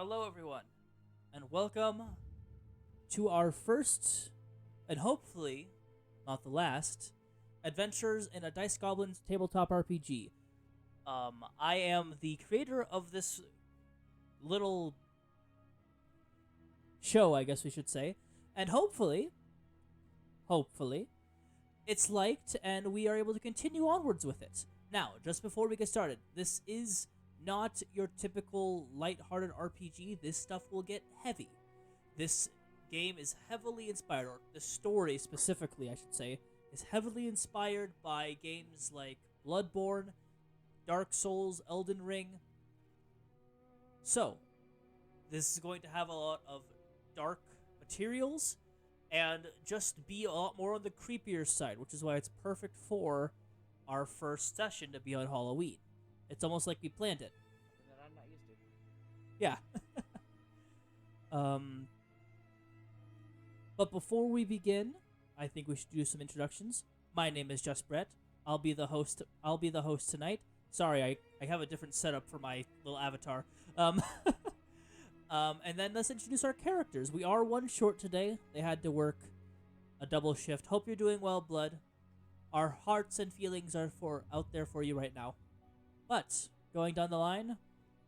Hello, everyone, and welcome to our first, and hopefully not the last, adventures in a Dice Goblins tabletop RPG. I am the creator of this little show, I guess we should say, and hopefully, it's liked and we are able to continue onwards with it. Now, just before we get started, this is not your typical light-hearted RPG. This stuff will get heavy. This game is heavily inspired, or the story specifically, I should say, is heavily inspired by games like Bloodborne, Dark Souls, Elden Ring. So, this is going to have a lot of dark materials and just be a lot more on the creepier side, which is why it's perfect for our first session to be on Halloween. It's almost like we planned it. Something that I'm not used to. Yeah. But before we begin, I think we should do some introductions. My name is Just Brett. I'll be the host tonight. Sorry, I have a different setup for my little avatar. And then let's introduce our characters. We are one short today. They had to work a double shift. Hope you're doing well, Blood. Our hearts and feelings are out there for you right now. But going down the line,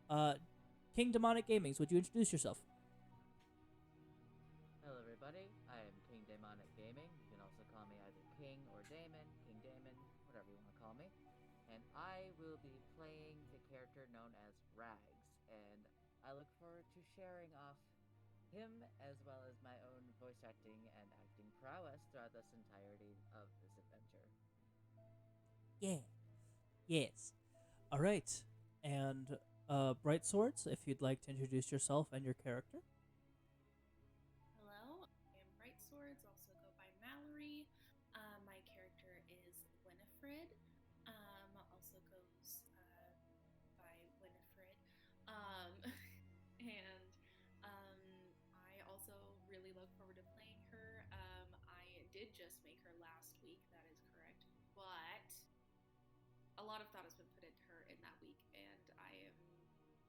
KingDamonicGaming, would you introduce yourself? Hello everybody, I am KingDamonicGaming. You can also call me either King or Damon, King Damon, whatever you want to call me. And I will be playing the character known as Rags, and I look forward to sharing off him as well as my own voice acting and acting prowess throughout this entirety of this adventure. Yeah. Yes. All right. And BrightsSwords, if you'd like to introduce yourself and your character. Hello, I am BrightsSwords, also go by Mallory. My character is Winifred. Also goes by Winifred. I also really look forward to playing her. I did just make her last week, that is correct. But a lot of thought has been put into her in that week, and I am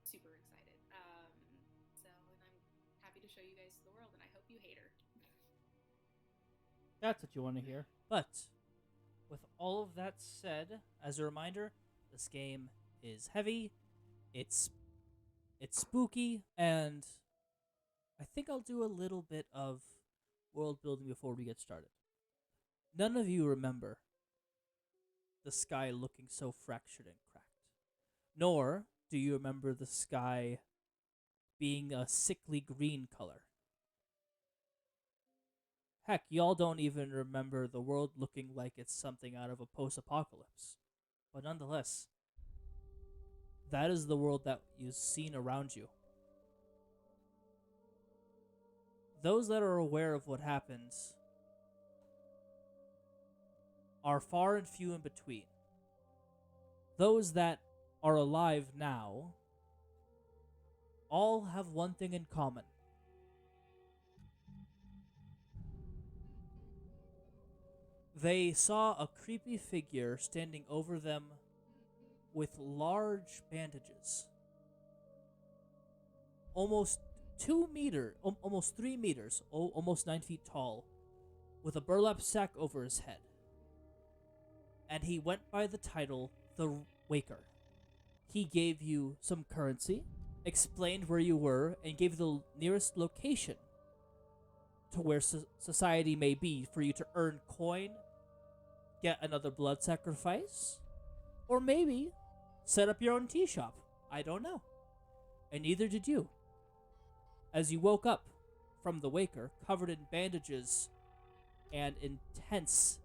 super excited. And I'm happy to show you guys the world, and I hope you hate her. That's what you want to hear. But with all of that said, as a reminder, this game is heavy, it's spooky, and I think I'll do a little bit of world building before we get started. None of you remember the sky looking so fractured and cracked. Nor do you remember the sky being a sickly green color. Heck, y'all don't even remember the world looking like it's something out of a post-apocalypse. But nonetheless, that is the world that you've seen around you. Those that are aware of what happens are far and few in between. Those that are alive now all have one thing in common. They saw a creepy figure standing over them with large bandages. Almost 2 meters, almost 3 meters, almost 9 feet tall, with a burlap sack over his head. And he went by the title The Waker. He gave you some currency, explained where you were, and gave the nearest location to where society may be for you to earn coin, get another blood sacrifice, or maybe set up your own tea shop. I don't know. And neither did you. As you woke up from the Waker, covered in bandages and intense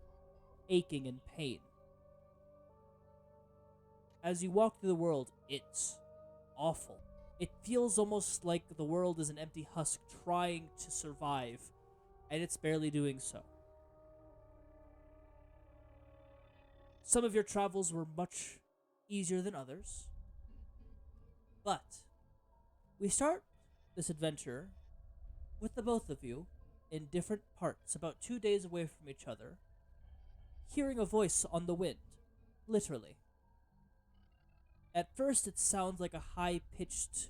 aching and pain. As you walk through the world, it's awful. It feels almost like the world is an empty husk trying to survive, and it's barely doing so. Some of your travels were much easier than others, but we start this adventure with the both of you in different parts, about 2 days away from each other, hearing a voice on the wind, literally. At first, it sounds like a high-pitched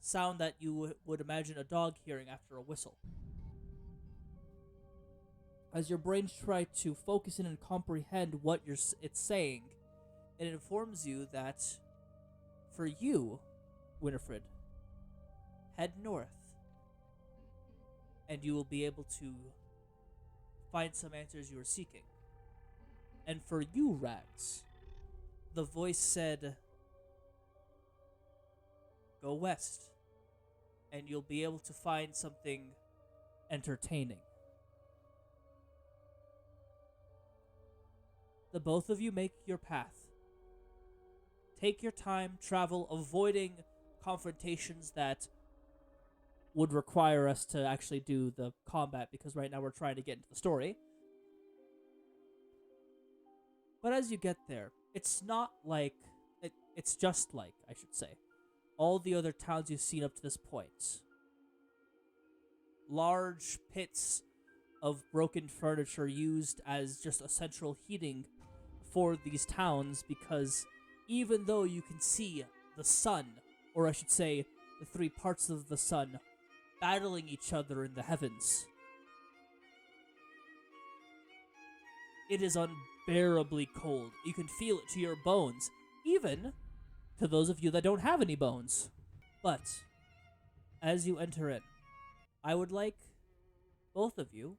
sound that you would imagine a dog hearing after a whistle. As your brains try to focus in and comprehend what it's saying, it informs you that for you, Winifred, head north, and you will be able to find some answers you are seeking. And for you, Rags, the voice said, go west, and you'll be able to find something entertaining. The both of you make your path. Take your time, travel, avoiding confrontations that would require us to actually do the combat, because right now we're trying to get into the story. But as you get there, it's not like... It's just like, I should say, all the other towns you've seen up to this point. Large pits of broken furniture used as just a central heating for these towns, because even though you can see the sun, or I should say the three parts of the sun, battling each other in the heavens, it is unbearably cold. You can feel it to your bones, even to those of you that don't have any bones. But as you enter in, I would like both of you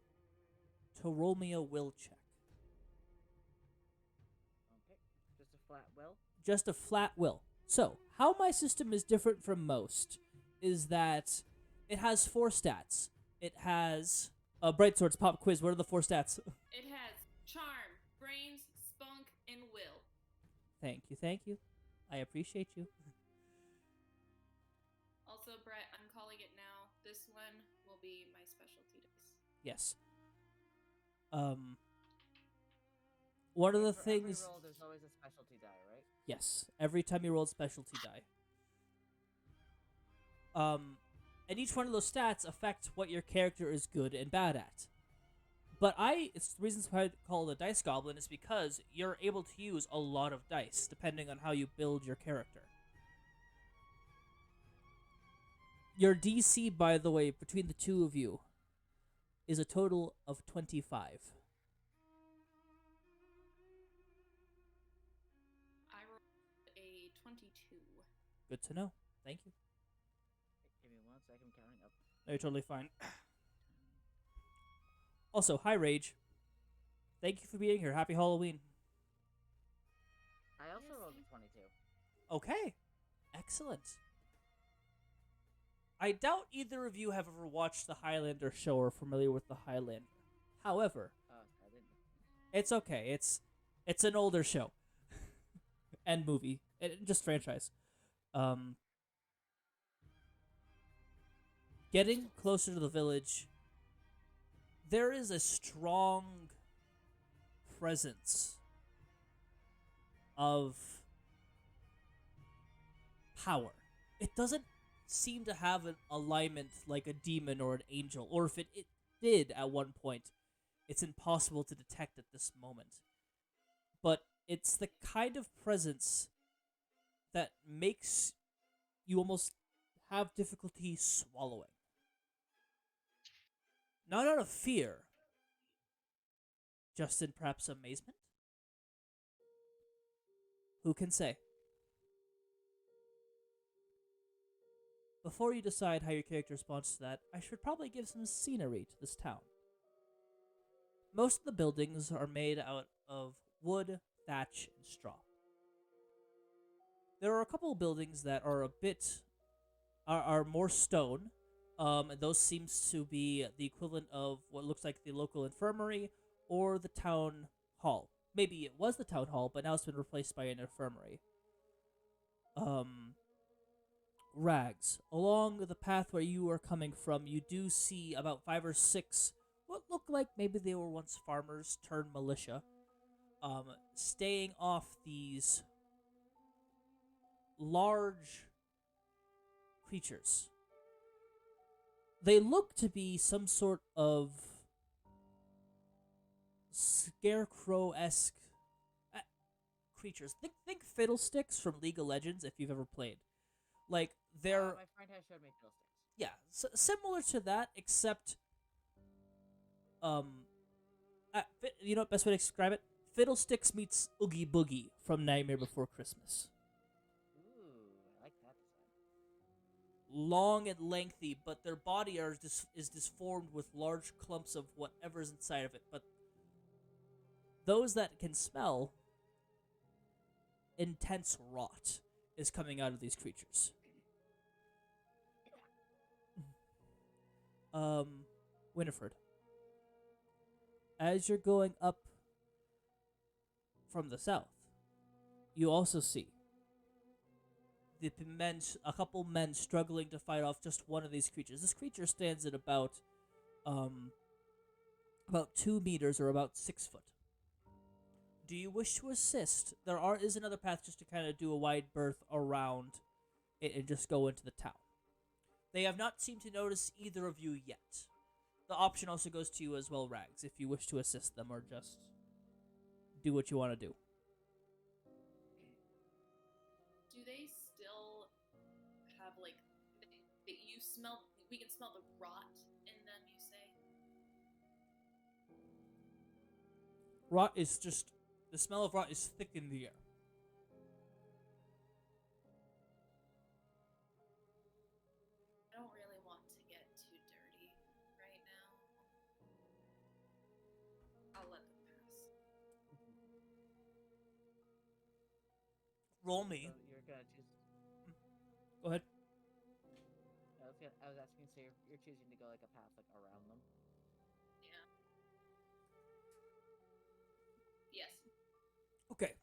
to roll me a will check. Okay, just a flat will. Just a flat will. So, how my system is different from most is that it has 4 stats. It has a BrightsSwords pop quiz. What are the 4 stats? It has charm, brains, spunk, and will. Thank you. I appreciate you. Also, Brett, I'm calling it now. This one will be my specialty dice. Yes. One of the For things... every roll, there's always a specialty die, right? Yes, every time you roll specialty die. And each one of those stats affect what your character is good and bad at. But it's the reasons why I call it a dice goblin is because you're able to use a lot of dice, depending on how you build your character. Your DC, by the way, between the two of you, is a total of 25. I rolled a 22. Good to know. Thank you. Give me 1 second, I'm counting up. No, you're totally fine. Also, hi Rage. Thank you for being here. Happy Halloween. I also rolled a 22. Okay. Excellent. I doubt either of you have ever watched the Highlander show or are familiar with the Highlander. However, I didn't. it's okay. It's an older show. And movie. Just franchise. Getting closer to the village, there is a strong presence of power. It doesn't seem to have an alignment like a demon or an angel, or if it did at one point, it's impossible to detect at this moment. But it's the kind of presence that makes you almost have difficulty swallowing. Not out of fear, just in perhaps amazement? Who can say? Before you decide how your character responds to that, I should probably give some scenery to this town. Most of the buildings are made out of wood, thatch, and straw. There are a couple of buildings that are are more stone. And those seems to be the equivalent of what looks like the local infirmary or the town hall. Maybe it was the town hall, but now it's been replaced by an infirmary. Rags. Along the path where you are coming from, you do see about 5 or 6 what look like maybe they were once farmers turned militia, staying off these large creatures. They look to be some sort of scarecrow-esque creatures. Think Fiddlesticks from League of Legends if you've ever played. Like, They're My friend has showed me fiddlesticks. yeah, similar to that, except you know what best way to describe it? Fiddlesticks meets Oogie Boogie from Nightmare Before Christmas. Ooh, I like that design. Long and lengthy, but their body is disformed with large clumps of whatever's inside of it. But those that can smell, intense rot is coming out of these creatures. Winifred, as you're going up from the south, you also see a couple men struggling to fight off just one of these creatures. This creature stands at about 2 meters or about 6 foot. Do you wish to assist? Is another path just to kind of do a wide berth around it and just go into the town. They have not seemed to notice either of you yet. The option also goes to you as well, Rags, if you wish to assist them or just do what you want to do. Do they still have like you smell? We can smell the rot in them. You say? Rot is just the smell of rot is thick in the air. I don't really want to get too dirty right now. I'll let them pass. Roll me. So you're gonna choose. Go ahead. I was asking, so you're choosing to go like a path like around them. Yeah. Yes. Okay.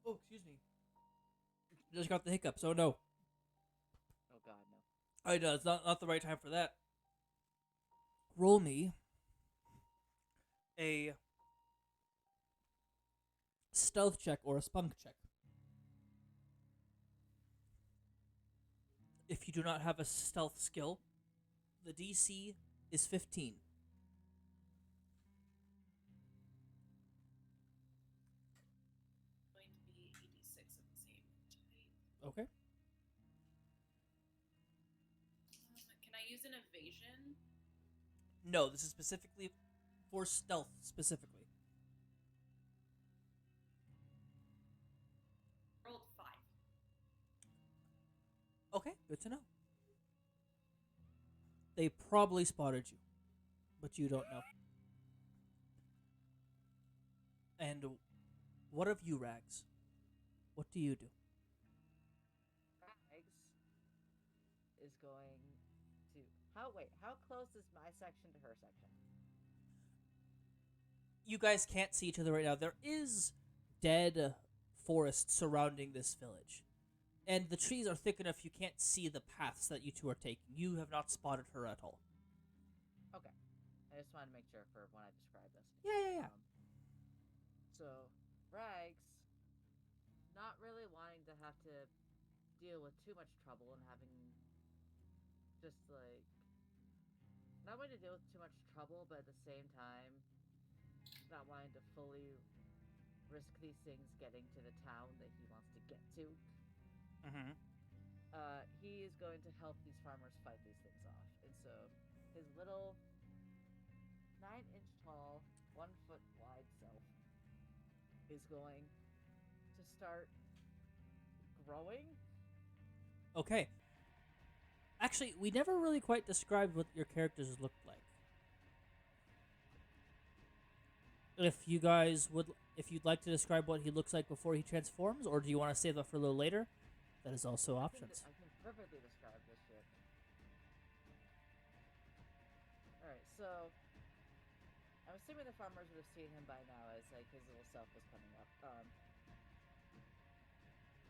Oh, excuse me. Just got the hiccups. Oh no. Oh God, no. I know it's not the right time for that. Roll me a stealth check or a spunk check. If you do not have a stealth skill, the DC is 15. Going to be 86 of the same type. Okay. Can I use an evasion? No, this is specifically for stealth specifically. Rolled 5. Okay, good to know. They probably spotted you, but you don't know. And what of you, Rags? What do you do? Rags is going to how close is my section to her section? You guys can't see each other right now. There is dead forest surrounding this village. And the trees are thick enough you can't see the paths that you two are taking. You have not spotted her at all. Okay. I just wanted to make sure for when I describe this. Yeah. So, Rags, not really wanting to have to deal with too much trouble and having just like not wanting to deal with too much trouble, but at the same time not wanting to fully risk these things getting to the town that he wants to get to. He is going to help these farmers fight these things off. And so his little 9-inch tall, 1 foot wide self is going to start growing. Okay. Actually, we never really quite described what your characters looked like. If you'd like to describe what he looks like before he transforms, or do you want to save that for a little later? That is also options. I can perfectly describe this shit. Alright, so I'm assuming the farmers would have seen him by now as like his little self was coming up.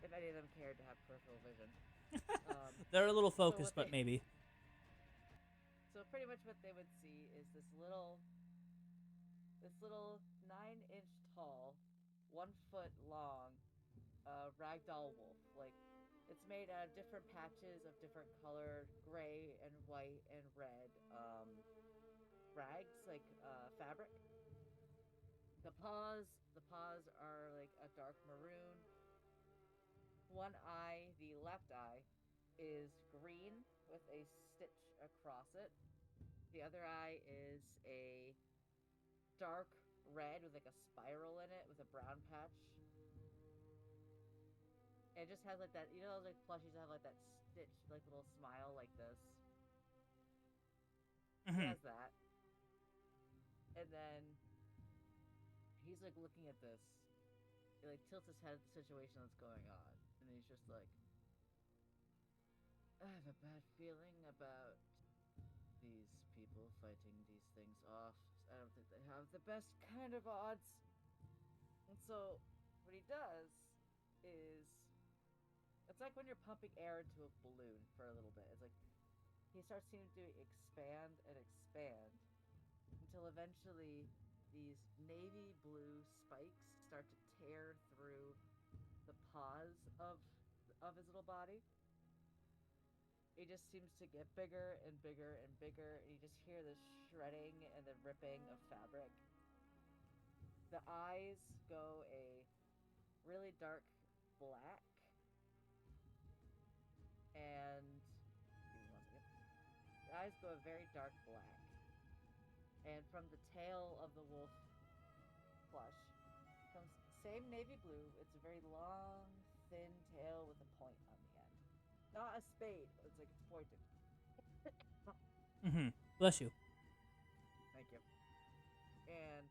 If any of them cared to have peripheral vision. They're a little focused, but maybe. So pretty much what they would see is this little 9-inch tall, 1 foot long ragdoll wolf. Like, it's made out of different patches of different colored gray and white and red rags, like fabric. The paws are like a dark maroon. one eye, the left eye, is green with a stitch across it. The other eye is a dark red with like a spiral in it with a brown patch. And it just has like that, you know, those like plushies that have like that stitch, like little smile like this. He has that. And then he's like looking at this. He like tilts his head at the situation that's going on. And he's just like, I have a bad feeling about these people fighting these things off. I don't think they have the best kind of odds. And so what he does is, it's like when you're pumping air into a balloon for a little bit. It's like he starts seeming to expand and expand until eventually these navy blue spikes start to tear through the paws of his little body. It just seems to get bigger and bigger and bigger, and you just hear the shredding and the ripping of fabric. The eyes go a really dark black, and give me 1 second. The eyes go a very dark black, and from the tail of the wolf plush comes same navy blue. It's a very long, thin tail with a point on the end. Not a spade, but it's like it's pointed. Bless you. Thank you. And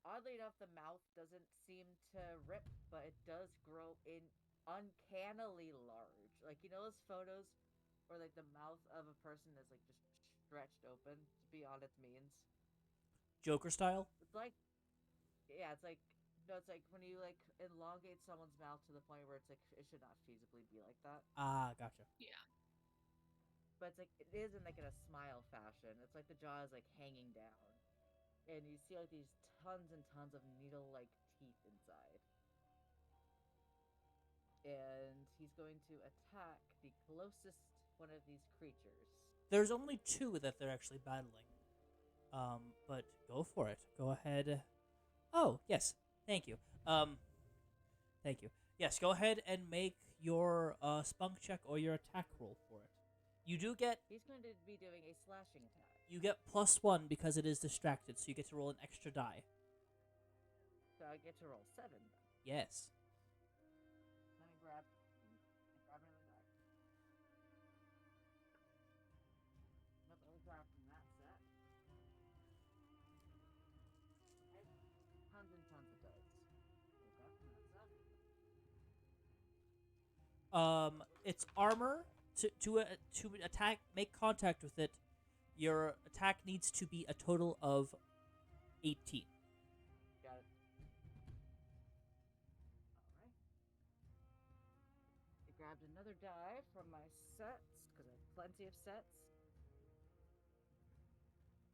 oddly enough, the mouth doesn't seem to rip, but it does grow in uncannily large. Like, you know those photos where like the mouth of a person is like just stretched open beyond its means? Joker style? It's like, yeah, it's like, no, it's like when you like elongate someone's mouth to the point where it's like it should not feasibly be like that. Ah, gotcha. Yeah. But it's like it is in like in a smile fashion. It's like the jaw is like hanging down, and you see like these tons and tons of needle-like teeth inside. And he's going to attack the closest one of these creatures. There's only two that they're actually battling. But go for it. Go ahead. Oh, yes. Thank you. Thank you. Yes, go ahead and make your spunk check or your attack roll for it. You do get... He's going to be doing a slashing attack. You get +1 because it is distracted, so you get to roll an extra die. So I get to roll 7 then. Yes. Let me grab another die. Nope, I'll grab from that set. Okay. Tons and tons of dice. We'll grab from that set. It's armor. To attack, make contact with it, your attack needs to be a total of 18. Got it. Alright. I grabbed another die from my sets, because I have plenty of sets.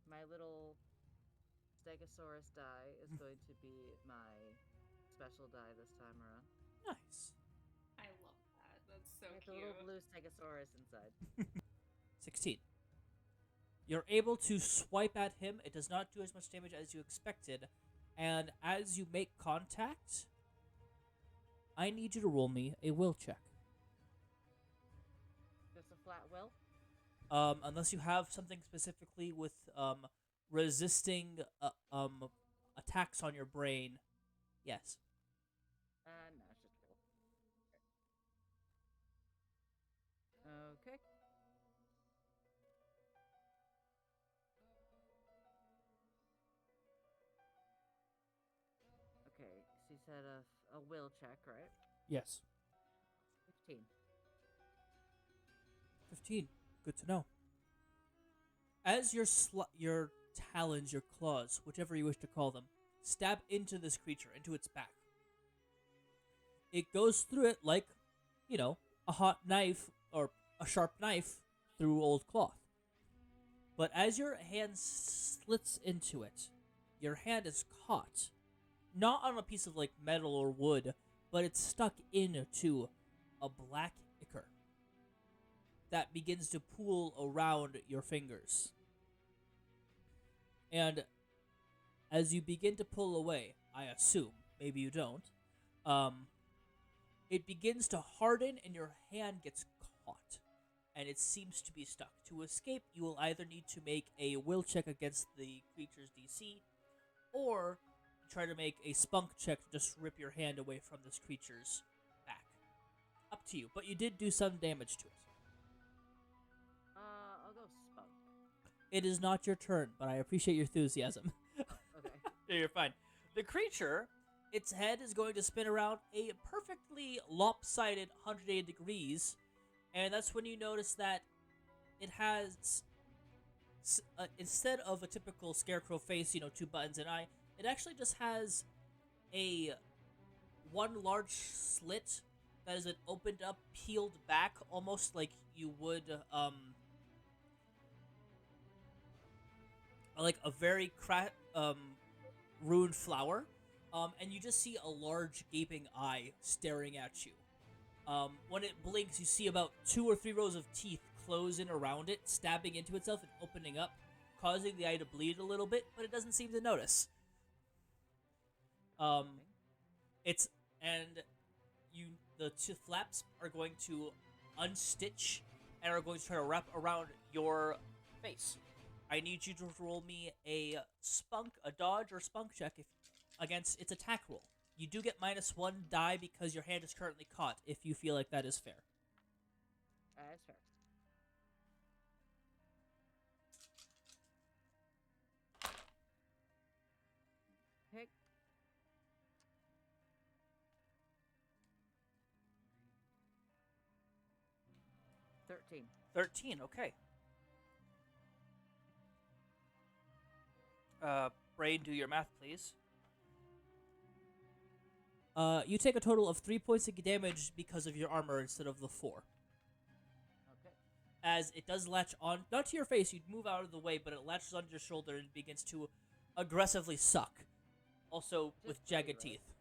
My little Stegosaurus die is going to be my special die this time around. Nice. I love that. That's so With cute. a little blue Stegosaurus inside. 16. You're able to swipe at him. It does not do as much damage as you expected. And as you make contact, I need you to roll me a will check. Just a flat will? Unless you have something specifically with resisting attacks on your brain. Yes. No, it's just a will. Okay. Okay, so you said a will check, right? Yes. 15. 15. Good to know. As your talons, your claws, whichever you wish to call them, stab into this creature, into its back, it goes through it like, you know, a hot knife or a sharp knife through old cloth. But as your hand slits into it, your hand is caught, not on a piece of like metal or wood, but it's stuck into a black ichor that begins to pool around your fingers. And as you begin to pull away, I assume, maybe you don't, it begins to harden and your hand gets caught. And it seems to be stuck. To escape, you will either need to make a will check against the creature's DC, or try to make a spunk check to just rip your hand away from this creature's back. Up to you, but you did do some damage to it. I'll go spunk. It is not your turn, but I appreciate your enthusiasm. Okay. Yeah, you're fine. The creature, its head is going to spin around a perfectly lopsided 180 degrees, and that's when you notice that it has, instead of a typical scarecrow face, 2 buttons and eye, it actually just has a one large slit that is an opened up, peeled back, almost like you would, like a very ruined flower, and you just see a large gaping eye staring at you. When it blinks, you see about 2 or 3 rows of teeth close in around it, stabbing into itself and opening up, causing the eye to bleed a little bit, but it doesn't seem to notice. It's and the 2 flaps are going to unstitch and are going to try to wrap around your face. I need you to roll me a dodge or spunk check against its attack roll. You do get -1 die because your hand is currently caught, if you feel like that is fair. That's fair. Pick. 13. 13, okay. Brain, do your math, please. You take a total of 3 points of damage because of your armor instead of the 4. Okay. As it does latch on, not to your face, you'd move out of the way, but it latches onto your shoulder and begins to aggressively suck. Also, Just with jagged right. teeth.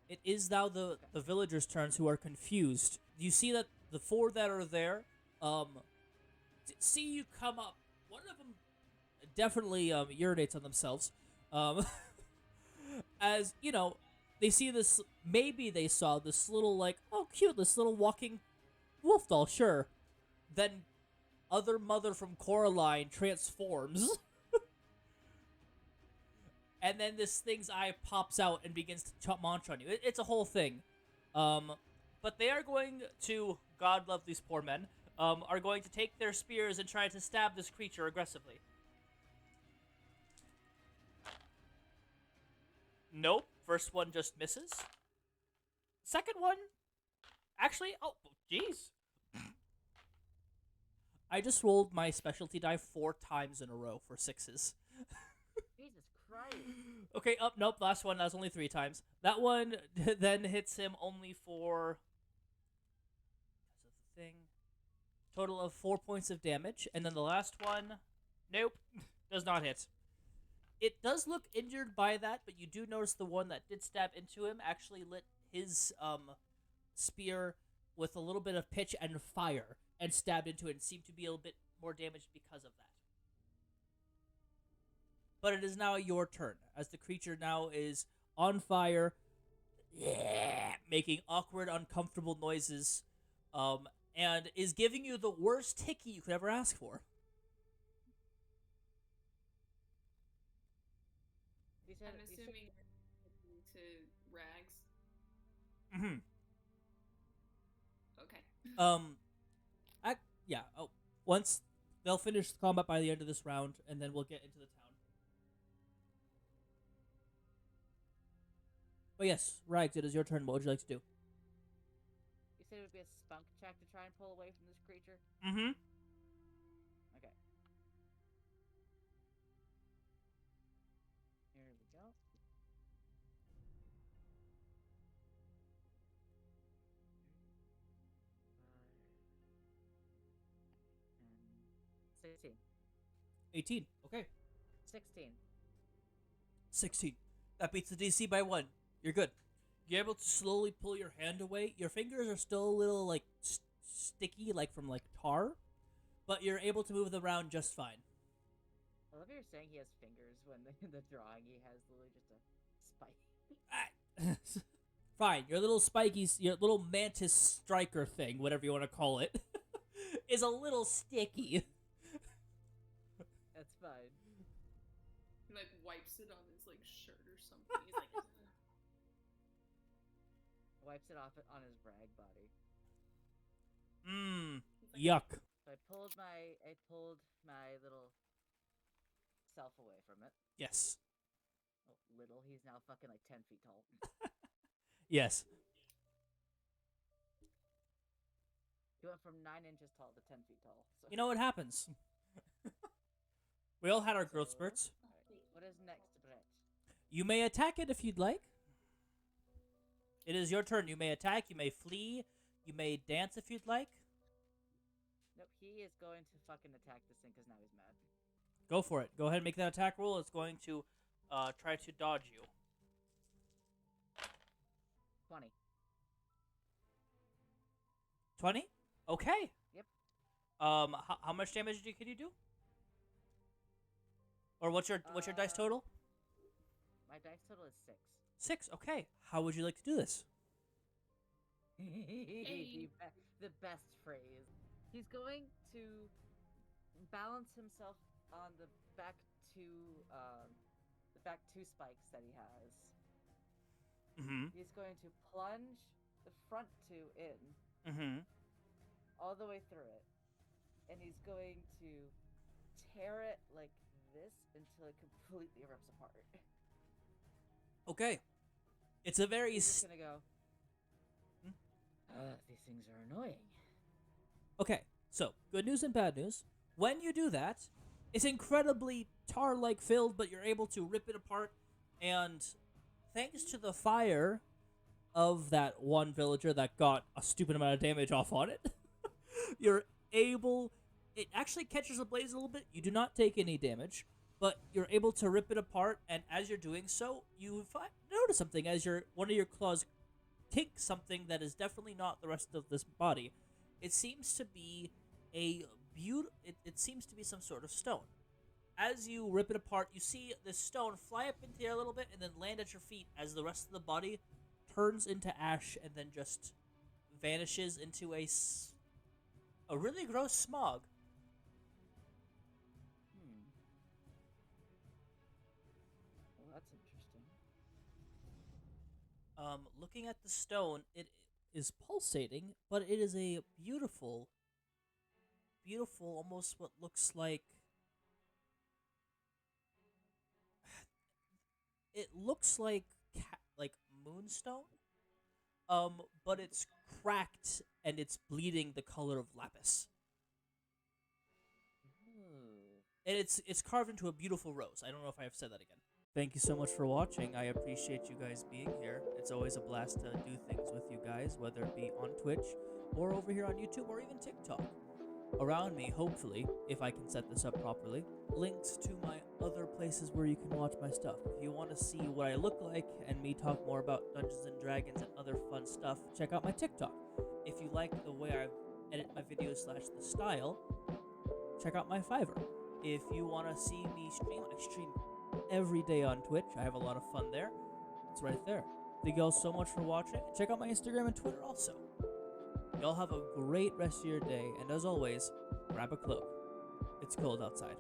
It is now the villagers' turns who are confused. You see that the 4 that are there, see you come up. One of them definitely urinates on themselves. As, they see this, maybe they saw this little, oh, cute, this little walking wolf doll, sure. Then other mother from Coraline transforms. And then this thing's eye pops out and begins to munch on you. It's a whole thing. But they are going to, God love these poor men, are going to take their spears and try to stab this creature aggressively. Nope. First one just misses. Second one, actually, oh, jeez. I just rolled my specialty die 4 times in a row for 6s. Jesus Christ. Okay, nope, last one, that was only 3 times. That one then hits him only for, because of the thing, total of 4 points of damage. And then the last one, nope, does not hit. It does look injured by that, but you do notice the one that did stab into him actually lit his spear with a little bit of pitch and fire and stabbed into it and seemed to be a little bit more damaged because of that. But it is now your turn, as the creature now is on fire, making awkward, uncomfortable noises, and is giving you the worst hickey you could ever ask for. I'm assuming to Rags. Mm-hmm. Okay. Yeah. Oh, once they'll finish the combat by the end of this round, and then we'll get into the town. But yes, Rags, it is your turn. What would you like to do? You said it would be a spunk check to try and pull away from this creature? Mm-hmm. Okay. Here we go. And 16. 18. Okay. 16. 16. That beats the DC by 1. You're good. You're able to slowly pull your hand away. Your fingers are still a little, sticky, from, tar. But you're able to move them around just fine. I love you're saying he has fingers when in the drawing he has literally just a Fine, your little your little mantis striker thing, whatever you want to call it, is a little sticky. That's fine. He like wipes it on his like shirt or something. He's like, Wipes it off on his rag body. Mmm, he's like, yuck. So I pulled my little self away from it. Yes. Oh, little. He's now fucking like 10 feet tall. Yes. He went from 9 inches tall to 10 feet tall. So. You know what happens? We all had our growth So, spurts. alright, what is next, Brett? You may attack it if you'd like. It is your turn. You may attack, you may flee, you may dance if you'd like. Nope, he is going to fucking attack this thing because now he's mad. Go for it. Go ahead and make that attack roll. It's going to try to dodge you. 20. 20? Okay. Yep. How much damage can you do? Or what's your dice total? My dice total is 6. 6. Okay. How would you like to do this? The best phrase. He's going to balance himself on the back two spikes that he has. Mm-hmm. He's going to plunge the front two in Mm-hmm. all the way through it, and he's going to tear it like this until it completely rips apart. Okay. It's a very... He's just gonna go, these things are annoying. Okay, so, good news and bad news. When you do that, it's incredibly tar-like filled, but you're able to rip it apart, and thanks to the fire of that one villager that got a stupid amount of damage off on it, you're able... It actually catches ablaze a little bit. You do not take any damage, but you're able to rip it apart, and as you're doing so, you notice something as one of your claws kicks something that is definitely not the rest of this body. It seems to be it seems to be some sort of stone. As you rip it apart, you see this stone fly up into the air a little bit and then land at your feet as the rest of the body turns into ash and then just vanishes into a really gross smog. Well, that's interesting. Looking at the stone, it is pulsating, but it is a beautiful, almost what looks like... It looks like moonstone, but it's cracked and it's bleeding the color of lapis. Ooh. And it's carved into a beautiful rose. I don't know if I have said that again. Thank you so much for watching. I appreciate you guys being here. It's always a blast to do things with you guys, whether it be on Twitch or over here on YouTube or even TikTok. Around me, hopefully, if I can set this up properly, links to my other places where you can watch my stuff. If you want to see what I look like and me talk more about Dungeons and Dragons and other fun stuff, check out my TikTok. If you like the way I edit my videos / the style, check out my Fiverr. If you want to see me stream, I stream every day on Twitch. I have a lot of fun there. It's right there. Thank you all so much for watching. Check out my Instagram and Twitter also. Y'all have a great rest of your day, and as always, grab a cloak. It's cold outside.